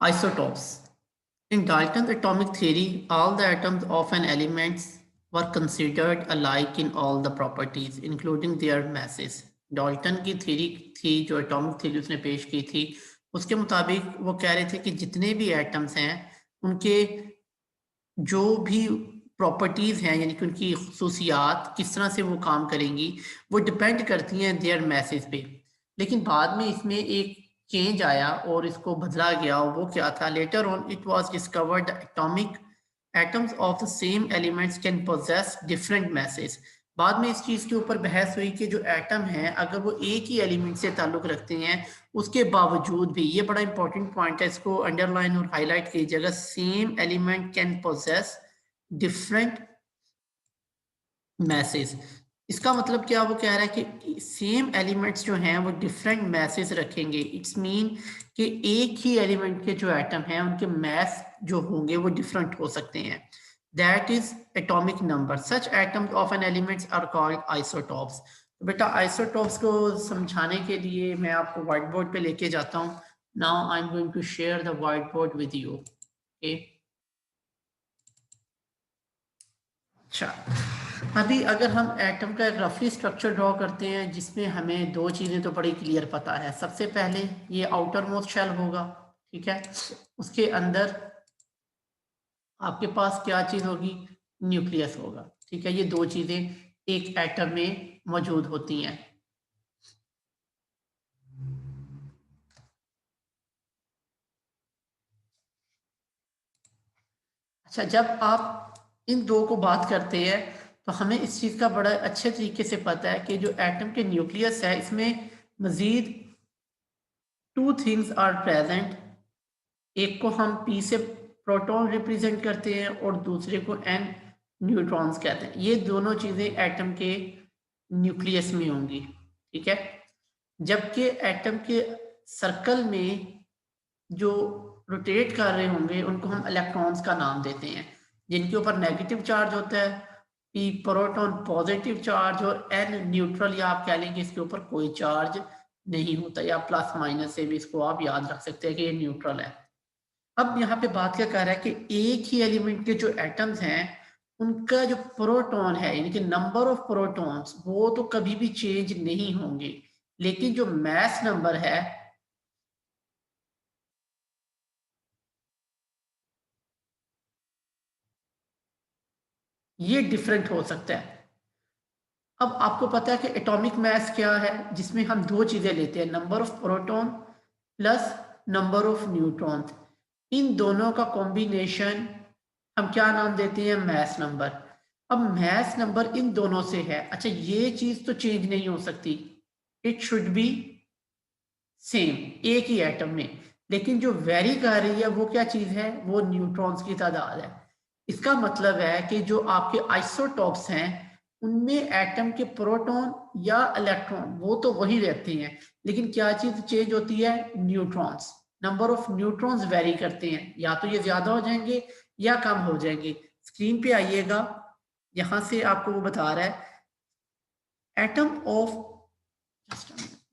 Isotopes. In Dalton's atomic theory, all the atoms of an element were considered alike in all the properties, including their masses. Dalton की theory थी, जो atomic theory उसने पेश की थी, उसके मुताबिक वो कह रहे थे कि जितने भी एटम्स हैं उनके जो भी प्रॉपर्टीज़ हैं, यानी कि उनकी खसूसियात किस तरह से वो काम करेंगी, वो डिपेंड करती हैं देयर मैसेज पे। लेकिन बाद में इसमें एक चेंज आया और इसको बदला गया, और वो क्या था? Later on it was discovered atomic atoms of the same elements can possess different masses. बाद में इस चीज़ के ऊपर बहस हुई कि जो एटम है, अगर वो एक ही एलिमेंट से ताल्लुक़ रखते हैं, उसके बावजूद भी, ये बड़ा इंपॉर्टेंट पॉइंट है, इसको अंडरलाइन और हाईलाइट कीजिएगा, same element can possess different masses. इसका मतलब क्या? वो कह रहा है कि सेम एलिमेंट्स जो हैं वो डिफरेंट मैसेज रखेंगे। इट्स मीन कि एक ही एलिमेंट के जो एटम हैं उनके मैस जो होंगे वो डिफरेंट हो सकते हैं। That is atomic number. Such atoms of an elements are called isotopes. तो बेटा आइसोटॉप्स को समझाने के लिए मैं आपको व्हाइट बोर्ड पे लेके जाता हूँ। Now I am going to share the white board with you. Okay, अच्छा, अभी अगर हम एटम का एक रफली स्ट्रक्चर ड्रॉ करते हैं जिसमें हमें दो चीज़ें तो बड़ी क्लियर पता है। सबसे पहले ये आउटर मोस्ट शेल होगा, ठीक है, उसके अंदर आपके पास क्या चीज़ होगी? न्यूक्लियस होगा, ठीक है। ये दो चीज़ें एक एटम में मौजूद होती हैं। अच्छा, जब आप इन दो को बात करते हैं तो हमें इस चीज़ का बड़ा अच्छे तरीके से पता है कि जो एटम के न्यूक्लियस है इसमें मज़ीद टू थिंग्स आर प्रेजेंट। एक को हम पी से प्रोटॉन रिप्रेजेंट करते हैं और दूसरे को एन न्यूट्रॉन्स कहते हैं। ये दोनों चीज़ें एटम के न्यूक्लियस में होंगी, ठीक है। जबकि एटम के सर्कल में जो रोटेट कर रहे होंगे उनको हम इलेक्ट्रॉन्स का नाम देते हैं, जिनके ऊपर नेगेटिव चार्ज होता है, पी प्रोटॉन पॉजिटिव चार्ज, और एन न्यूट्रल, या आप कह लेंगे इसके ऊपर कोई चार्ज नहीं होता, या प्लस माइनस से भी इसको आप याद रख सकते हैं कि ये न्यूट्रल है। अब यहाँ पे बात क्या कर रहा है कि एक ही एलिमेंट के जो एटम्स हैं उनका जो प्रोटॉन है, यानी कि नंबर ऑफ प्रोटॉन्स, वो तो कभी भी चेंज नहीं होंगे, लेकिन जो मैस नंबर है ये डिफरेंट हो सकता है। अब आपको पता है कि एटॉमिक मास क्या है, जिसमें हम दो चीजें लेते हैं, number of proton plus number of neutron. इन दोनों का कॉम्बिनेशन हम क्या नाम देते हैं? Mass number. अब मैस नंबर इन दोनों से है। अच्छा, ये चीज तो चेंज नहीं हो सकती, इट शुड बी सेम एक ही एटम में। लेकिन जो वेरी कर रही है वो क्या चीज है? वो न्यूट्रॉन्स की तादाद है। इसका मतलब है कि जो आपके आइसोटॉप्स हैं उनमें एटम के प्रोटॉन या इलेक्ट्रॉन वो तो वही रहते हैं, लेकिन क्या चीज चेंज होती है? Neutrons. Number of neutrons very करते हैं, या तो ये ज्यादा हो जाएंगे या कम हो जाएंगे। स्क्रीन पे आइएगा, यहां से आपको वो बता रहा है atom of,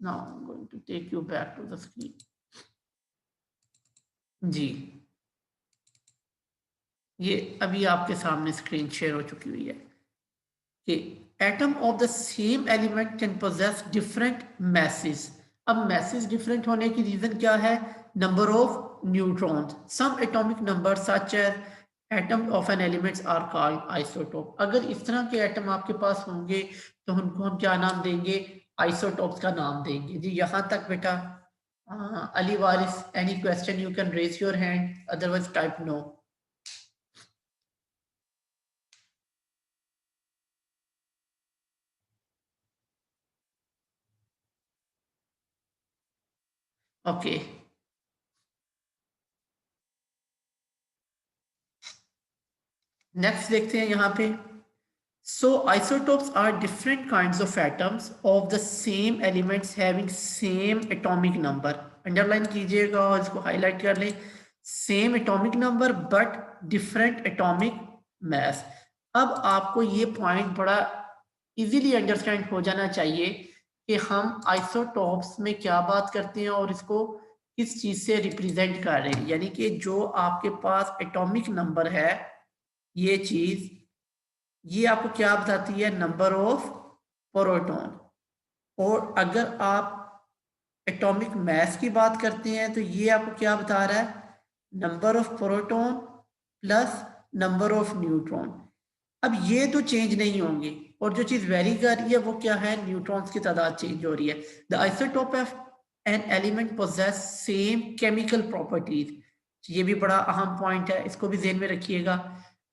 now I am going to take you back to the screen. जी, ये अभी आपके सामने स्क्रीन शेयर हो चुकी हुई है कि atom of the same element can possess different masses. अब मैसेज डिफरेंट होने की रीजन क्या है? Number of neutrons. Same atomic number such as atom of an elements are called isotope. अगर इस तरह के एटम आपके पास होंगे तो उनको हम क्या नाम देंगे? आइसोटोप्स का नाम देंगे। जी, यहाँ तक बेटा Ali Waris, any question you can raise your hand, otherwise type no. Okay, next देखते हैं यहाँ पे। So isotopes are different kinds of atoms of the same elements having same atomic number। Underline कीजिएगा और इसको हाईलाइट कर लें, same atomic number but different atomic mass. अब आपको ये पॉइंट बड़ा इजीली अंडरस्टैंड हो जाना चाहिए कि हम आइसोटॉप्स में क्या बात करते हैं और इसको किस चीज से रिप्रेजेंट कर रहे हैं, यानी कि जो आपके पास एटॉमिक नंबर है, ये चीज, ये आपको क्या बताती है, नंबर ऑफ प्रोटॉन। और अगर आप एटॉमिक मास की बात करते हैं तो ये आपको क्या बता रहा है, number of proton plus number of neutron. अब ये तो चेंज नहीं होंगे, और जो चीज वेरी कर रही है वो क्या है, न्यूट्रॉन्स की तादाद चेंज हो रही है। The isotope of an element possess same chemical properties, ये भी बड़ा अहम पॉइंट है, इसको भी ध्यान में रखिएगा।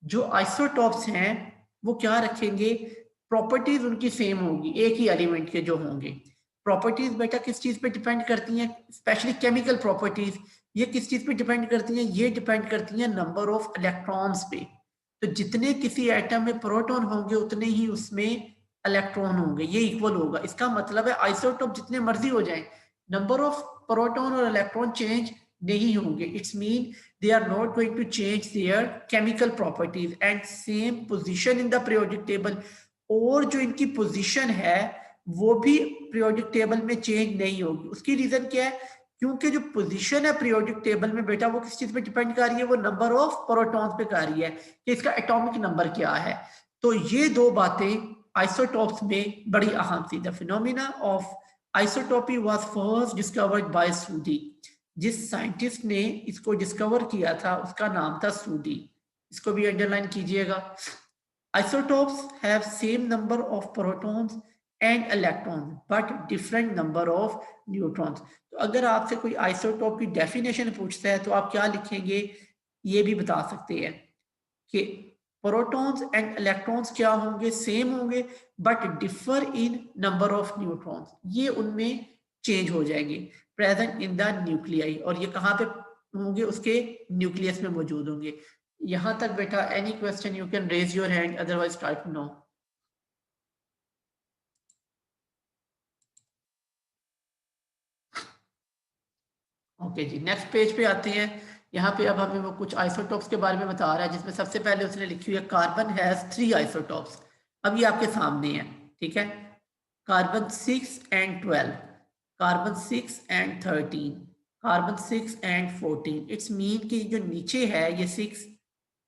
जो आइसोटोप्स हैं वो क्या रखेंगे, प्रॉपर्टीज उनकी सेम होगी, एक ही एलिमेंट के जो होंगे। प्रॉपर्टीज बेटा किस चीज पे डिपेंड करती हैं, स्पेशली केमिकल प्रॉपर्टीज, ये किस चीज पे डिपेंड करती हैं, ये डिपेंड करती हैं नंबर ऑफ इलेक्ट्रॉन्स पे। तो जितने किसी एटम में प्रोटॉन होंगे उतने ही उसमें इलेक्ट्रॉन होंगे, ये इक्वल होगा। इसका मतलब है आइसोटोप जितने मर्जी हो जाएं, नंबर ऑफ प्रोटॉन और इलेक्ट्रॉन चेंज नहीं होंगे। It's mean they are not going to change their chemical properties and same position in the periodic table. और जो इनकी पोजीशन है वो भी पीरियोडिक टेबल में चेंज नहीं होगी। उसकी रीजन क्या है, क्योंकि जो पोजीशन है पीरियोडिक टेबल में बेटा वो किस चीज पे डिपेंड कर रही है, वो नंबर ऑफ प्रोटॉन्स पे कर रही है कि इसका एटॉमिक नंबर क्या है। तो ये दो बातें आइसोटोप्स में बड़ी अहम थी। The phenomena of isotopy was first discovered by Soddy. जिस साइंटिस्ट ने इसको डिस्कवर किया था उसका नाम था सूडी, इसको भी अंडरलाइन कीजिएगा। Isotopes have same number of protons and electrons but different number of neutrons। तो अगर आपसे कोई आइसोटोप की डेफिनेशन पूछता है तो आप क्या लिखेंगे, ये भी बता सकते हैं कि प्रोटॉन्स एंड इलेक्ट्रॉन्स क्या होंगे, सेम होंगे but differ in number of neutrons, ये उनमें चेंज हो जाएंगे प्रेजेंट इन द न्यूक्लियाई। और ये कहाँ पे होंगे, उसके न्यूक्लियस में मौजूद होंगे। यहां तक बेटा any question you can raise your hand, otherwise type no. Okay जी, नेक्स्ट पेज पे आते हैं। यहाँ पे अब हमें वो कुछ आइसोटोप्स के बारे में बता रहा है, जिसमें सबसे पहले उसने लिखी हुई है कार्बन हैज 3 आइसोटोप्स। अब ये आपके सामने है, ठीक है, carbon 6 and 12, carbon 6 and 13, carbon 6 and 14। It's mean कि जो नीचे है ये 6,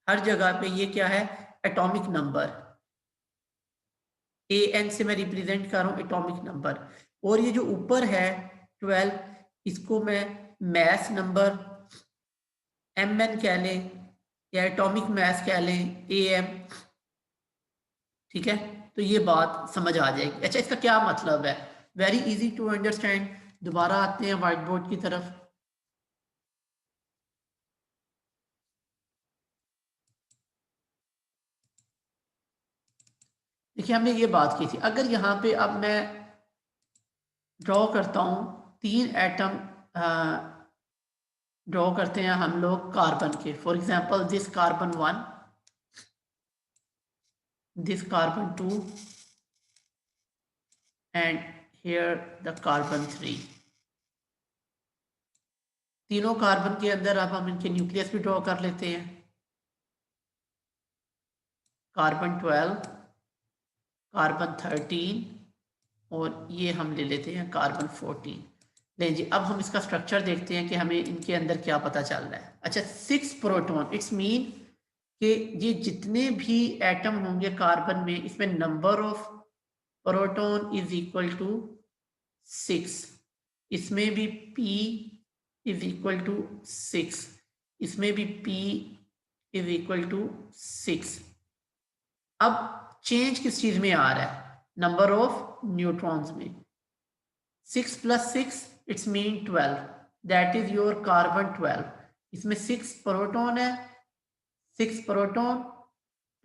हर जगह पे ये क्या है, एटॉमिक नंबर, ए एन से मैं रिप्रेजेंट कर रहा हूँ एटॉमिक नंबर। और ये जो ऊपर है 12, इसको मैं मैस नंबर एम एन कह लें या एटॉमिक मैस कह लें ए एम, ठीक है। तो ये बात समझ आ जाएगी। अच्छा, इसका क्या मतलब है, वेरी इजी टू अंडरस्टैंड। दोबारा आते हैं व्हाइट बोर्ड की तरफ। देखिए हमने ये बात की थी, अगर यहाँ पे अब मैं ड्रॉ करता हूँ 3 एटम, ड्रॉ करते हैं हम लोग कार्बन के, for example this carbon 1, this carbon 2 and here the carbon 3। तीनों कार्बन के अंदर अब हम इनके न्यूक्लियस भी ड्रॉ कर लेते हैं। कार्बन 12, कार्बन 13 और ये हम ले लेते हैं कार्बन 14। नहीं जी, अब हम इसका स्ट्रक्चर देखते हैं कि हमें इनके अंदर क्या पता चल रहा है। अच्छा, 6 प्रोटॉन, इट्स मीन कि ये जितने भी एटम होंगे कार्बन में, इसमें number of proton is equal to 6, इसमें भी P इज इक्वल टू 6, इसमें भी P इज इक्वल टू 6। अब चेंज किस चीज में आ रहा है, नंबर ऑफ न्यूट्रॉन्स में। 6 plus 6 it's mean 12, that is your carbon 12। इसमें 6 प्रोटॉन है, 6 proton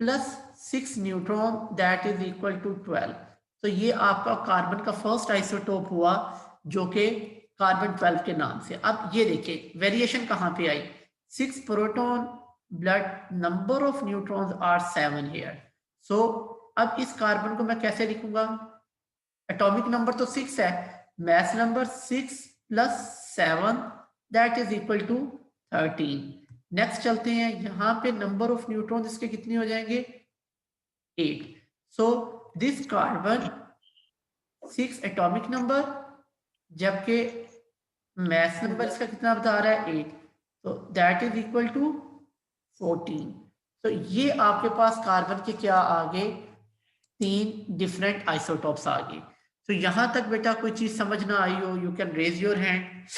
plus 6 neutron, that is equal to 12। तो ये आपका कार्बन का फर्स्ट आइसोटोप हुआ जो कि कार्बन 12 के नाम से। अब ये देखिए वेरिएशन कहाँ पे आई, 6 प्रोटॉन ब्लड number of neutrons are 7 here. So अब इस कार्बन को मैं कैसे लिखूंगा, एटॉमिक नंबर तो 6 है, mass number 6 plus 7 that is equal to 13। Next चलते हैं, यहाँ पे नंबर ऑफ न्यूट्रॉन इसके कितने हो जाएंगे, 8। So this carbon 6 atomic number, जबकि मैथ नंबर इसका कितना बता रहा है 8, तो दैट इज इक्वल टू 14। तो ये आपके पास कार्बन के क्या आ गए, 3 डिफरेंट आइसोटॉप्स आ गए। तो यहां तक बेटा कोई चीज समझ ना आई हो, you can raise your hand,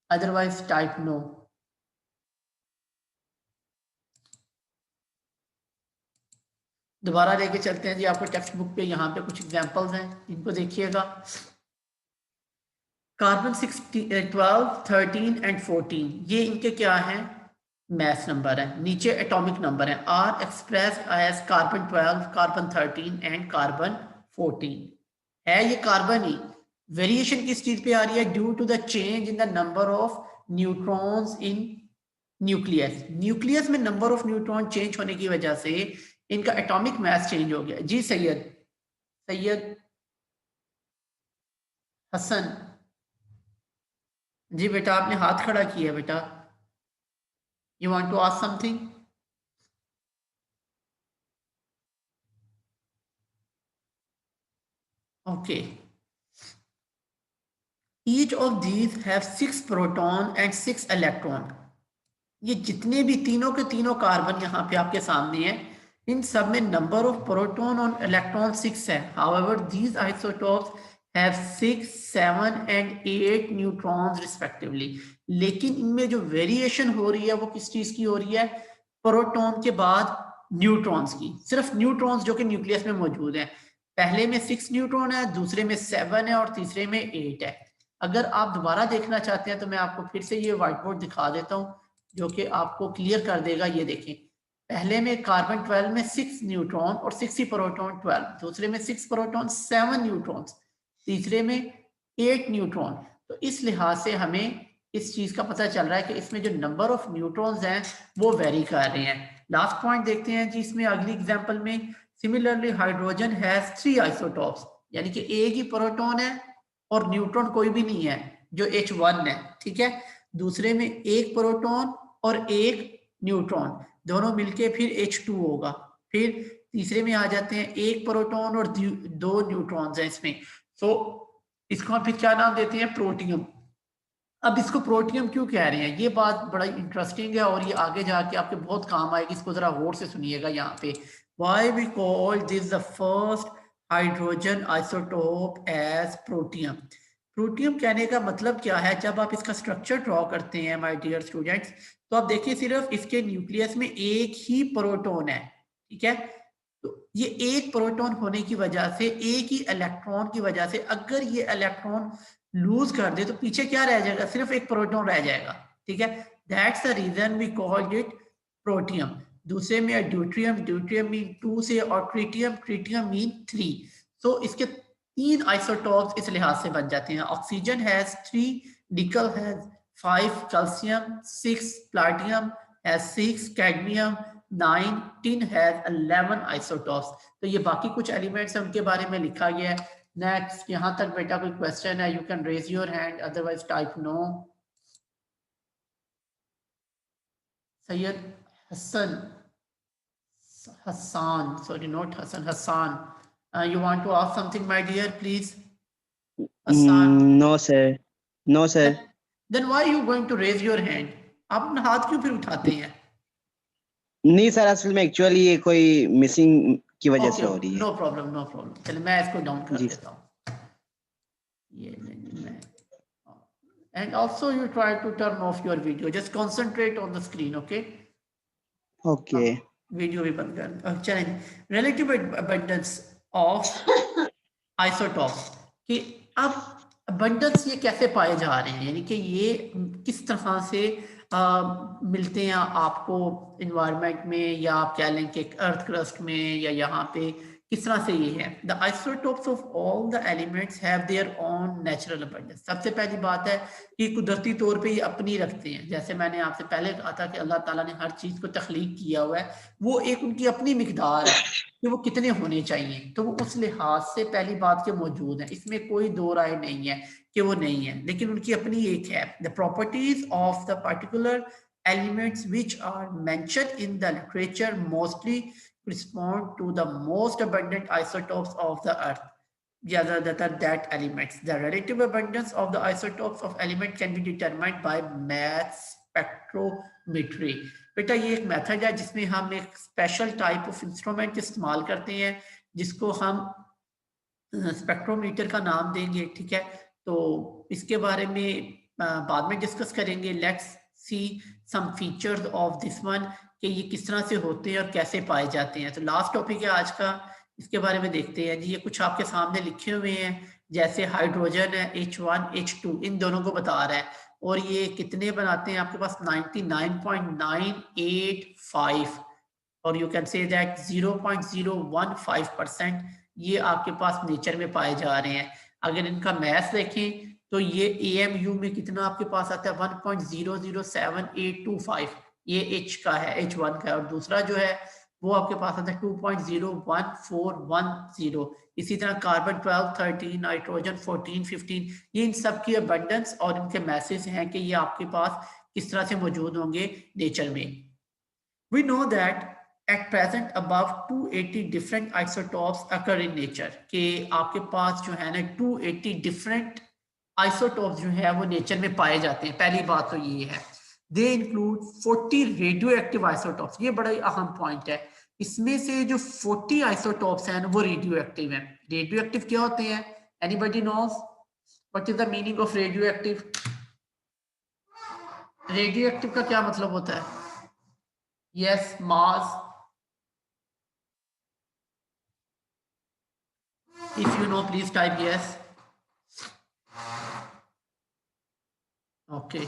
otherwise type no. दोबारा लेके चलते हैं जी आपको टेक्स्ट बुक पे, यहाँ पे कुछ एग्जांपल्स हैं, इनको देखिएगा। कार्बन 12, 13 एंड 14 ये इनके क्या हैं, मैथ नंबर है। नीचे एटॉमिक नंबर है, are express as carbon 12, carbon 13 and carbon 14। है ये कार्बन ही, वेरिएशन किस चीज पे आ रही है, due to the change in the number of neutrons in nucleus. Nucleus में नंबर ऑफ न्यूट्रॉन चेंज होने की वजह से इनका एटॉमिक मास चेंज हो गया। जी सैयद, सैयद हसन, जी बेटा आपने हाथ खड़ा किया बेटा, you want to ask something? Okay, each of these have 6 proton and 6 electron. ये जितने भी तीनों के तीनों कार्बन यहाँ पे आपके सामने हैं, इन सब में नंबर ऑफ प्रोटॉन और इलेक्ट्रॉन 6 है। However these isotopes have 6, 7 and 8 neutrons respectively. लेकिन इनमें जो वेरिएशन हो रही है वो किस चीज की हो रही है, प्रोटॉन के बाद न्यूट्रॉन्स की। सिर्फ न्यूट्रॉन्स जो कि न्यूक्लियस में मौजूद है, पहले में 6 न्यूट्रॉन है, दूसरे में 7 है और तीसरे में 8 है। अगर आप दोबारा देखना चाहते हैं तो मैं आपको फिर से ये व्हाइट बोर्ड दिखा देता हूँ जो कि आपको क्लियर कर देगा। ये देखें, पहले में कार्बन 12 में 6 न्यूट्रॉन और 6 ही प्रोटॉन 12, दूसरे में 6 प्रोटॉन 7 न्यूट्रॉन्स, तीसरे में 8 न्यूट्रॉन। तो इस लिहाज से हमें इस चीज का पता चल रहा है कि इसमें जो नंबर ऑफ न्यूट्रॉन्स हैं वो वेरी कर रहे हैं। लास्ट पॉइंट देखते हैं जी इसमें अगली एग्जांपल में, सिमिलरली हाइड्रोजन हैज 3 आइसोटॉप्स, यानी कि एक ही प्रोटॉन है और न्यूट्रॉन कोई भी नहीं है जो H1 है, ठीक है। दूसरे में एक प्रोटॉन और एक न्यूट्रॉन, दोनों मिलके फिर H2 होगा। फिर तीसरे में आ जाते हैं एक प्रोटॉन और 2 न्यूट्रॉन्स हैं इसमें। सो इसको हम फिर क्या नाम देते हैं, प्रोटियम। अब इसको प्रोटियम क्यों कह रहे हैं, ये बात बड़ा इंटरेस्टिंग है और ये आगे जाके आपके बहुत काम आएगी, इसको जरा गौर से सुनिएगा यहाँ पे। Why we call this the first hydrogen isotope as protium. Protium कहने का मतलब क्या है, जब आप इसका स्ट्रक्चर ड्रॉ करते हैं माय डियर स्टूडेंट्स, तो आप देखिए सिर्फ इसके न्यूक्लियस में एक ही प्रोटॉन है, ठीक है। तो ये एक प्रोटॉन होने की वजह से, एक ही इलेक्ट्रॉन की वजह से, अगर ये इलेक्ट्रॉन लूज कर दे तो पीछे क्या रह जाएगा, सिर्फ एक प्रोटॉन रह जाएगा, ठीक है। That's the reason we called it protium. दूसरे में ड्यूट्रियम, ड्यूट्रियम मीन 2 से, और ट्रिटियम, ट्रिटियम मीन 3। सो इसके 3 आइसोटॉप्स इस लिहाज से बन जाते हैं। ऑक्सीजन हैज 3, निकल has 5, calcium 6, platinum has 6, cadmium 9, tin has 11 isotopes. तो ये बाकी कुछ एलिमेंट्स हैं उनके बारे में लिखा गया है। नेक्स्ट, यहां तक बेटा कोई क्वेश्चन है, you can raise your hand, otherwise type no. Syed Hassan, Hassan, sorry, not Hassan, Hassan. You want to ask something, my dear, please? Hassan. No, sir. No, sir. Then why are you going to raise your hand? आप अपना हाथ क्यों फिर उठाते हैं? नहीं sir, असल में एक्चुअली ये कोई मिसिंग की वजह से हो रही है। No problem, no problem. चलिए मैं इसको डाउन कर जी देता हूँ। ये मैं and also you try to turn off your video, just concentrate on the screen, okay? Okay. Video भी बंद कर। चलें, रिलेटिव अबंडेंस ऑफ आइसोटॉप्स कि अब अबंडेंस ये कैसे पाए जा रहे हैं, यानी कि ये किस तरह से मिलते हैं आपको इन्वायरमेंट में, या आप कह लें कि अर्थ क्रस्ट में, या यहाँ पे किस तरह से ये है। The isotopes of all the elements have their own natural abundance. सबसे पहली बात है कि कुदरती तौर पे ये अपनी रखते हैं। जैसे मैंने आपसे पहले कहा था कि अल्लाह ताला ने हर चीज को तख्लीक किया हुआ है, वो एक उनकी अपनी मिकदार है कि वो कितने होने चाहिए, तो वो उस लिहाज से पहली बात के मौजूद है, इसमें कोई दो राय नहीं है कि वो नहीं है, लेकिन उनकी अपनी एक है। The properties of the particular elements which are mentioned in the literature mostly correspond to the most abundant isotopes of the earth. ज्यादातर that elements. The relative abundance of the isotopes of element can be determined by mass spectrometry. बेटा ये एक method है जिसमें हम एक special type of instrument इस्तेमाल करते हैं जिसको हम स्पेक्ट्रोमीटर का नाम देंगे, ठीक है। तो इसके बारे में बाद में डिस्कस करेंगे। Let's see some features of this one कि ये किस तरह से होते हैं और कैसे पाए जाते हैं। तो लास्ट टॉपिक है आज का, इसके बारे में देखते हैं जी। ये कुछ आपके सामने लिखे हुए हैं, जैसे हाइड्रोजन है H1 H2, इन दोनों को बता रहा है और ये कितने बनाते हैं आपके पास 99.985 और यू कैन से दैट 0.015% ये आपके पास नेचर में पाए जा रहे हैं। अगर इनका मैथ देखें तो ये AMU में कितना आपके पास आता है 1.007825, ये H का है, H1 का है, और दूसरा जो है वो आपके पास आता है 2.01410। इसी तरह कार्बन 12, 13, नाइट्रोजन 14, 15, ये इन सब की अबंडेंस और इनके मैसेज हैं कि ये आपके पास किस तरह से मौजूद होंगे नेचर में। We know that at present above 280 different isotopes occur in nature, कि आपके पास जो है ना 280 different isotopes जो है वो नेचर में पाए जाते हैं। पहली बात तो ये है। They include 40 radioactive isotopes, ये बड़ा ही अहम पॉइंट है। इसमें से जो 40 isotopes हैं वो रेडियोएक्टिव हैं। रेडियोएक्टिव क्या होते हैं? Anybody knows what is the meaning of radioactive? Radioactive का क्या मतलब होता है? Yes, Mars. If you know, please type yes. Okay.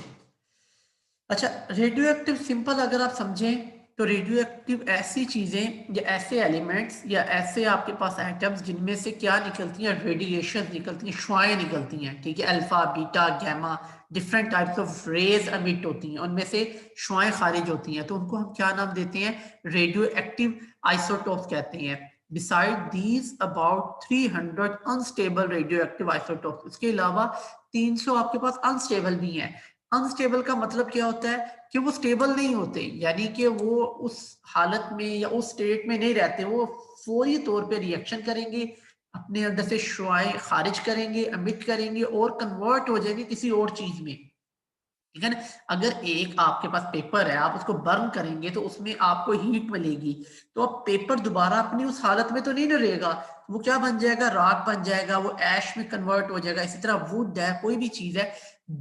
अच्छा, रेडियोएक्टिव सिंपल अगर आप समझें तो रेडियोएक्टिव ऐसी चीजें या ऐसे एलिमेंट्स या ऐसे आपके पास एटम्स जिनमें से क्या निकलती हैं, रेडिएशन निकलती हैं, शुआएं निकलती हैं, ठीक है। Alpha, beta, gamma, different types of rays emit होती हैं, उनमें से शुआएं खारिज होती हैं, तो उनको हम क्या नाम देते हैं? रेडियोएक्टिव आइसोटोप्स कहते हैं। Beside these, about 300 unstable radioactive isotopes, इसके अलावा 300 आपके पास अनस्टेबल भी हैं। अनस्टेबल का मतलब क्या होता है कि वो स्टेबल नहीं होते, यानी कि वो उस हालत में या उस स्टेट में नहीं रहते, वो फौरी तौर पे रिएक्शन करेंगे, अपने अंदर से शुआएं खारिज करेंगे, एमिट करेंगे और कन्वर्ट हो जाएंगे किसी और चीज में, ठीक है ना। अगर एक आपके पास पेपर है, आप उसको बर्न करेंगे तो उसमें आपको हीट मिलेगी, तो अब पेपर दोबारा अपनी उस हालत में तो नहीं न रहेगा, वो क्या बन जाएगा? राख बन जाएगा, वो ऐश में कन्वर्ट हो जाएगा। इसी तरह वुड है, कोई भी चीज है,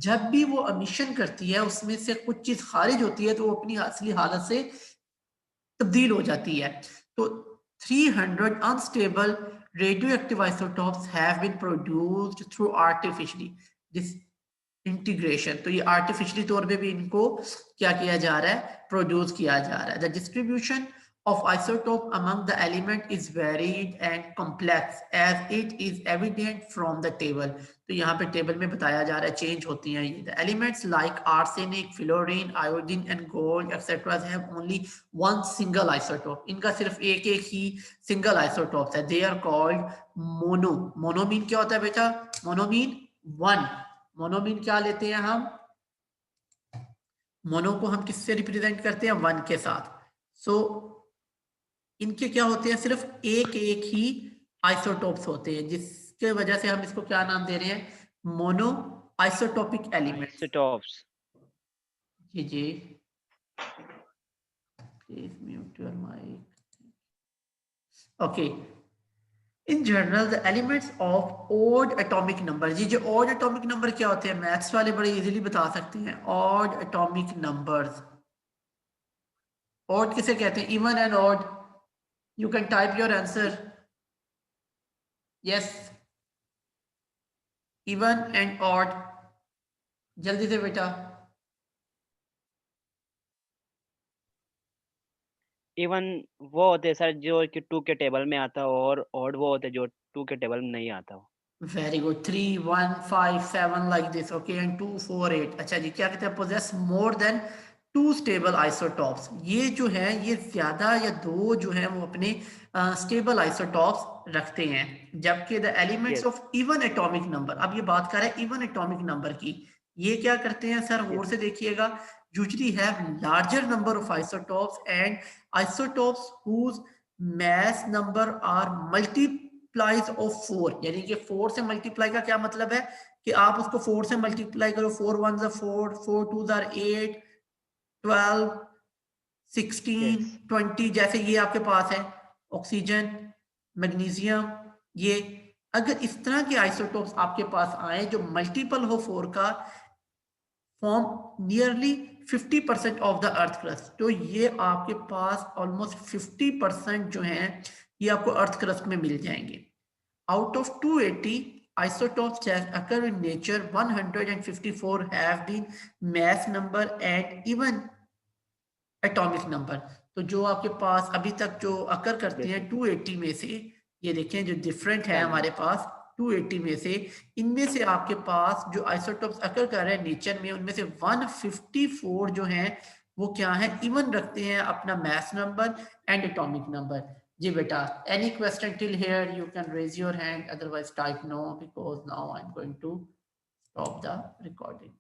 जब भी वो एमिशन करती है उसमें से कुछ चीज खारिज होती है तो वो अपनी असली हालत से तब्दील हो जाती है। तो 300 unstable radioactive isotopes have been produced through artificially integration. तो ये आर्टिफिशियली तौर पे भी इनको क्या किया जा रहा है? प्रोड्यूस किया जा रहा है। The distribution of isotope among the element is varied and complex as it is evident from the table. तो यहाँ पे टेबल में बताया जा रहा है चेंज होती हैं ये। The elements like arsenic, fluorine, iodine and gold etc. have only one single isotope. इनका सिर्फ एक एक ही सिंगल आइसोटोप है। They are called mono. Mono mean क्या होता है बेटा? Mono mean one. Mono mean क्या लेते हैं हम? मोनो को हम किससे रिप्रेजेंट करते हैं? वन के साथ। सो इनके क्या होते हैं? सिर्फ एक एक ही आइसोटोप्स होते हैं, जिसके वजह से हम इसको क्या नाम दे रहे हैं? Mono isotopic elements. Isotopes. जी जी, please mute your mike. Okay, in general the elements of odd atomic number. जी, जो ऑड एटॉमिक नंबर क्या होते हैं? मैथ्स वाले बड़े इजीली बता सकते हैं। ऑड एटॉमिक नंबर्स, ऑड किसे कहते हैं? Even and odd. You can type your answer. Yes, even and odd. जल्दी से बेटा। इवन वो होते हैं सर जो कि 2 के टेबल में आता है, और ऑड वो होते हैं जो 2 के टेबल में नहीं आता हो। Very good. 3, 1, 5, 7 like this. Okay, and 2, 4, 8. अच्छा जी, क्या कहते हैं? Possess more than 2 stable isotopes. ये जो है ये ज्यादा या दो जो है वो अपने स्टेबल आइसोटॉप्स रखते हैं, जबकि the elements Yes. Of even atomic number. अब ये बात कर रहे हैं इवन एटॉमिक नंबर की, ये क्या करते हैं सर? गौर से देखिएगा। Usually have larger number of isotopes and isotopes whose mass number are multiply multiplies of 4, यानी कि 4 से मल्टीप्लाई का क्या मतलब है कि आप उसको 4 से मल्टीप्लाई करो, 4 1 are 4, 4 2 are 8, 12, 16, Yes. 20, जैसे ये आपके पास है ऑक्सीजन, मैग्नीशियम, ये अगर इस तरह के आइसोटोप्स आपके पास आए जो मल्टीपल हो 4 का, form nearly 50% of the earth crust, तो ये आपके पास ऑलमोस्ट 50% जो हैं ये आपको अर्थ क्रस्ट में मिल जाएंगे। Out of 280 isotopes that occur in nature, 154 have been mass number and even atomic number। तो जो आपके पास अभी तक जो अकर करती हैं 280 में से, ये देखें जो डिफरेंट है हमारे पास 280 में से, इनमें से आपके पास जो आइसोटोप्स अकर कर रहे हैं नेचर में, उनमें से 154 जो हैं वो क्या है, इवन रखते हैं अपना mass number and atomic number. जी बेटा, any question till here you can raise your hand, otherwise type no, because now I am going to stop the recording.